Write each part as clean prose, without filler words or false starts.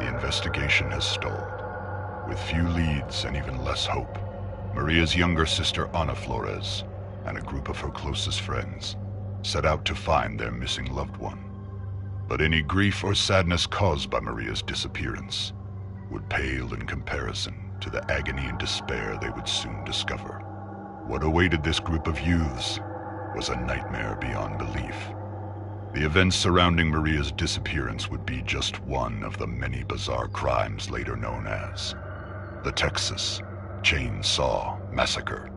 The investigation has stalled. With few leads and even less hope, Maria's younger sister Ana Flores and a group of her closest friends set out to find their missing loved one. But any grief or sadness caused by Maria's disappearance would pale in comparison to the agony and despair they would soon discover. What awaited this group of youths was a nightmare beyond belief. The events surrounding Maria's disappearance would be just one of the many bizarre crimes later known as the Texas Chainsaw Massacre.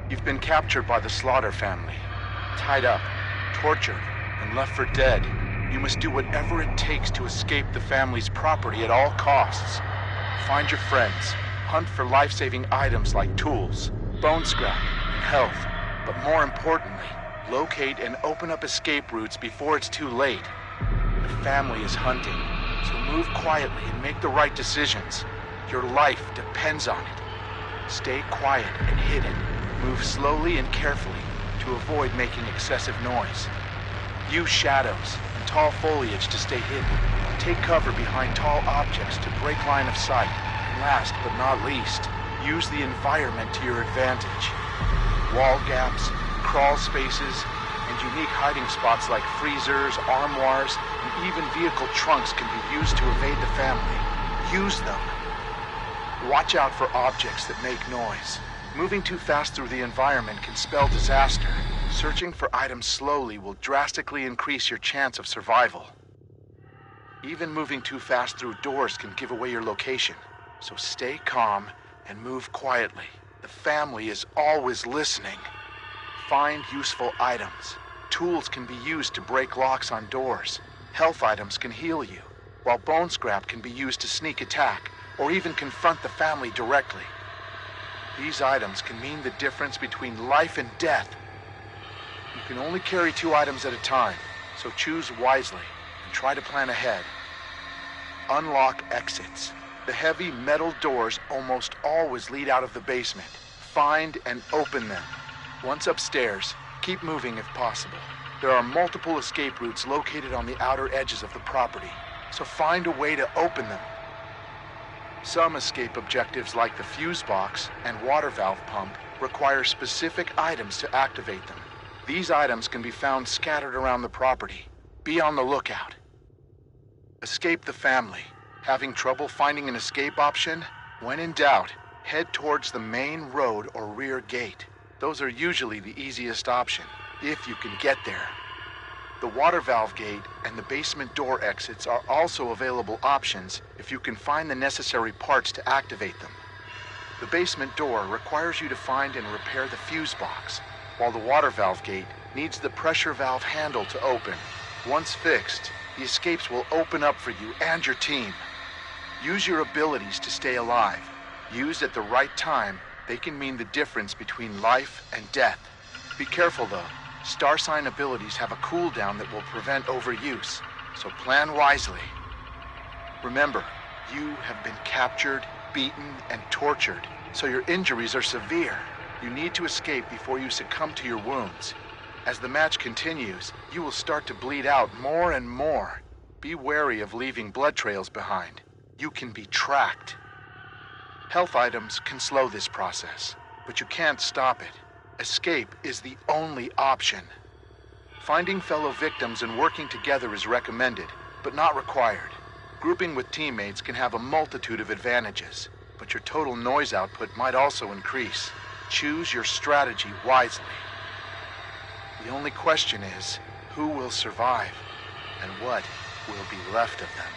You've been captured by the Slaughter family, tied up, tortured, and left for dead. You must do whatever it takes to escape the family's property at all costs. Find your friends, hunt for life-saving items like tools, bone scrap, and health. But more importantly, locate and open up escape routes before it's too late. The family is hunting, so move quietly and make the right decisions. Your life depends on it. Stay quiet and hidden. Move slowly and carefully to avoid making excessive noise. Use shadows and tall foliage to stay hidden. Take cover behind tall objects to break line of sight. And last but not least, use the environment to your advantage. Wall gaps, crawl spaces, and unique hiding spots like freezers, armoires, and even vehicle trunks can be used to evade the family. Use them. Watch out for objects that make noise. Moving too fast through the environment can spell disaster. Searching for items slowly will drastically increase your chance of survival. Even moving too fast through doors can give away your location. So stay calm and move quietly. The family is always listening. Find useful items. Tools can be used to break locks on doors. Health items can heal you, while bone scrap can be used to sneak attack or even confront the family directly. These items can mean the difference between life and death. You can only carry 2 items at a time, so choose wisely and try to plan ahead. Unlock exits. The heavy metal doors almost always lead out of the basement. Find and open them. Once upstairs, keep moving if possible. There are multiple escape routes located on the outer edges of the property, so find a way to open them. Some escape objectives like the fuse box and water valve pump require specific items to activate them. These items can be found scattered around the property. Be on the lookout. Escape the family. Having trouble finding an escape option? When in doubt, head towards the main road or rear gate. Those are usually the easiest option, if you can get there. The water valve gate and the basement door exits are also available options if you can find the necessary parts to activate them. The basement door requires you to find and repair the fuse box, while the water valve gate needs the pressure valve handle to open. Once fixed, the escapes will open up for you and your team. Use your abilities to stay alive. Used at the right time, they can mean the difference between life and death. Be careful though. Star sign abilities have a cooldown that will prevent overuse, so plan wisely. Remember, you have been captured, beaten, and tortured, so your injuries are severe. You need to escape before you succumb to your wounds. As the match continues, you will start to bleed out more and more. Be wary of leaving blood trails behind. You can be tracked. Health items can slow this process, but you can't stop it. Escape is the only option. Finding fellow victims and working together is recommended, but not required. Grouping with teammates can have a multitude of advantages, but your total noise output might also increase. Choose your strategy wisely. The only question is, who will survive, and what will be left of them?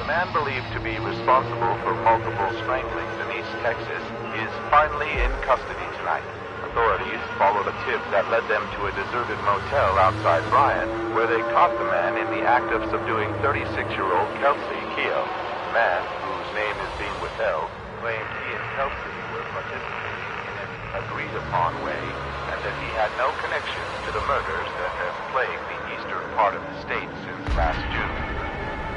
The man believed to be responsible for multiple stranglings in East Texas is finally in custody tonight. Authorities followed a tip that led them to a deserted motel outside Bryan, where they caught the man in the act of subduing 36-year-old Kelsey Keogh. The man, whose name is being withheld, claimed he and Kelsey were participating in an agreed-upon way, and that he had no connection to the murders that have plagued the eastern part of the state since last June.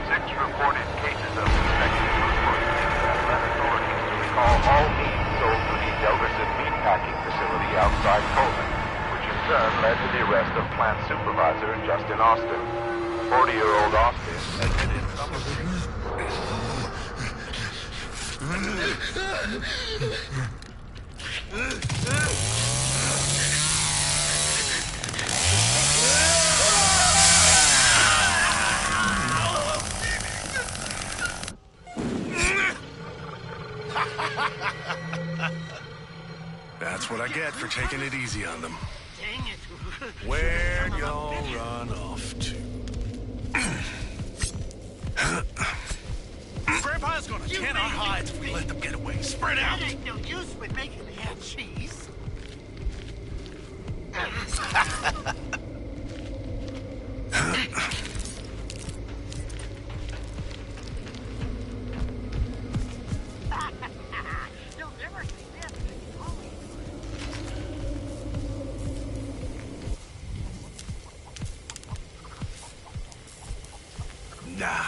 6 reported cases of suspected food poisoning that led authorities to recall all meat sold to the Delgerson meatpacking facility outside Coleman, which in turn led to the arrest of plant supervisor Justin Austin. 40-year-old Austin admitted some of the... That's what I get for taking it easy on them. Where'd y'all run off to? Grandpa's gonna can our hides if we let them get away. Spread out! That ain't no use with making the hot cheese. You'll never see this. Nah.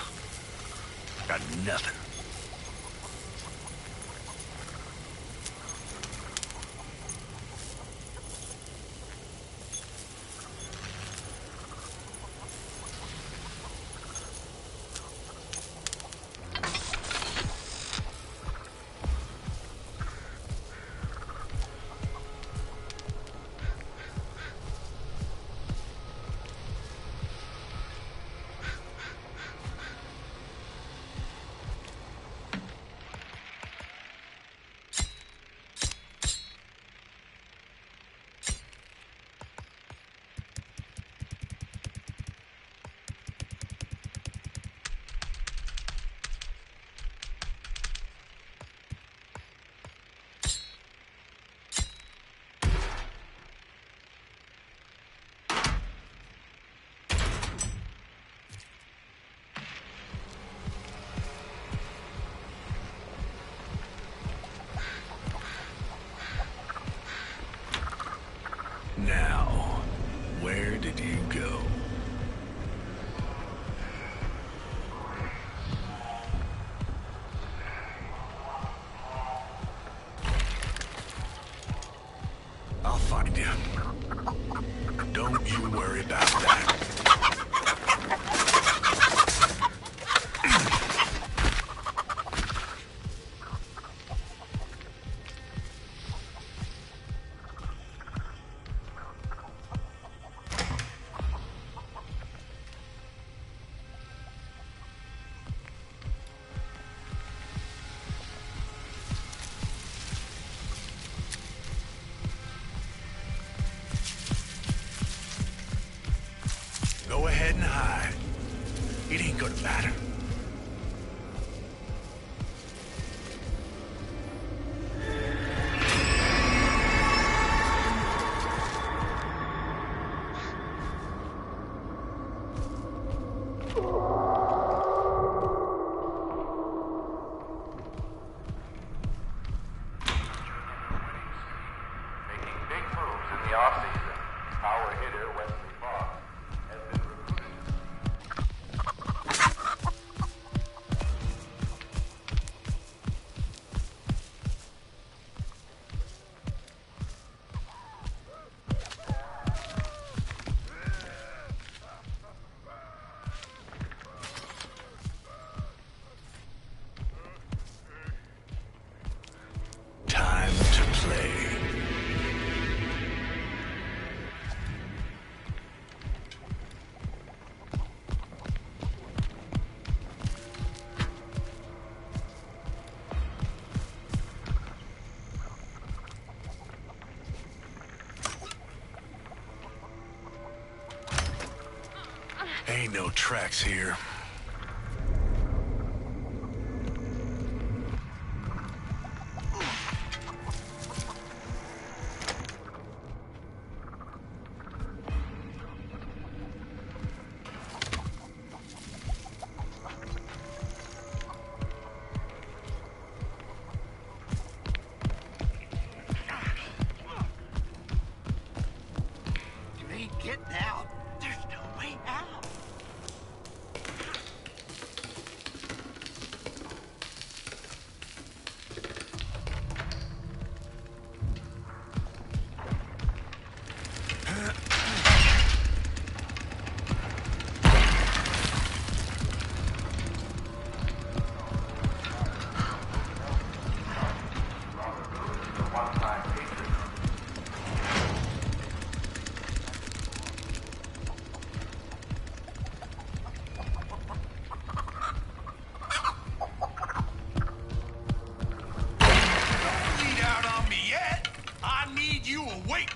Don't you worry about that. Go ahead and hide. It ain't gonna matter. Making big moves in the offseason. Power hitter Wesley Fox has been recruited. Time to play. Ain't no tracks here. You ain't getting out. There's no way out. Bleed out on me yet. I need you awake.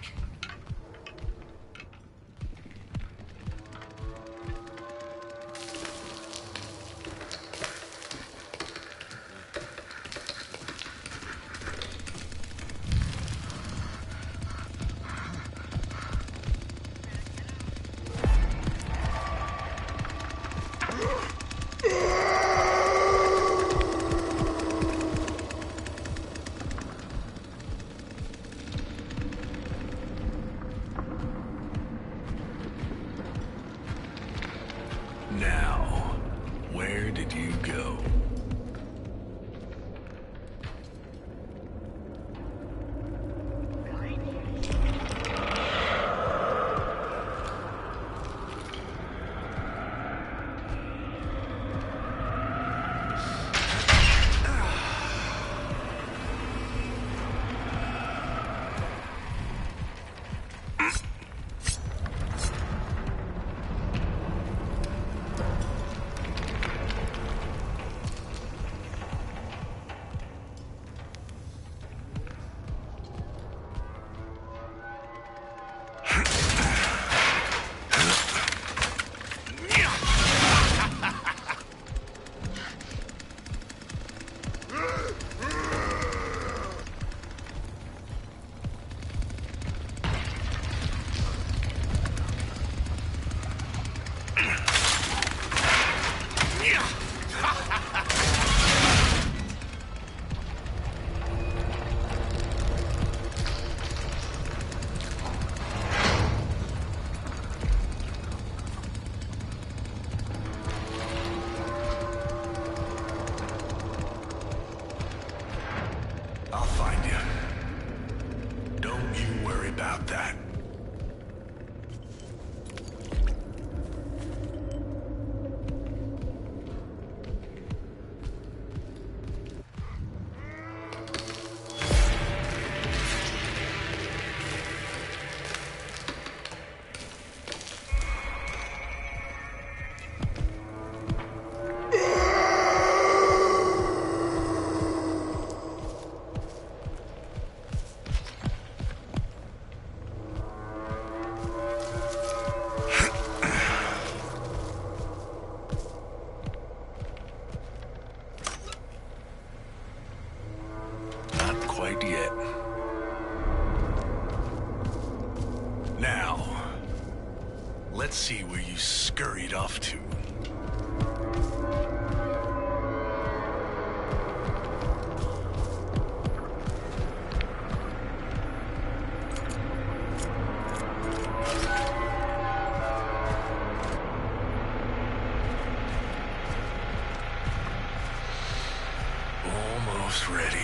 Now, where did you go? I'll find you. Don't you worry about that. it. Now, let's see where you scurried off to. Almost ready.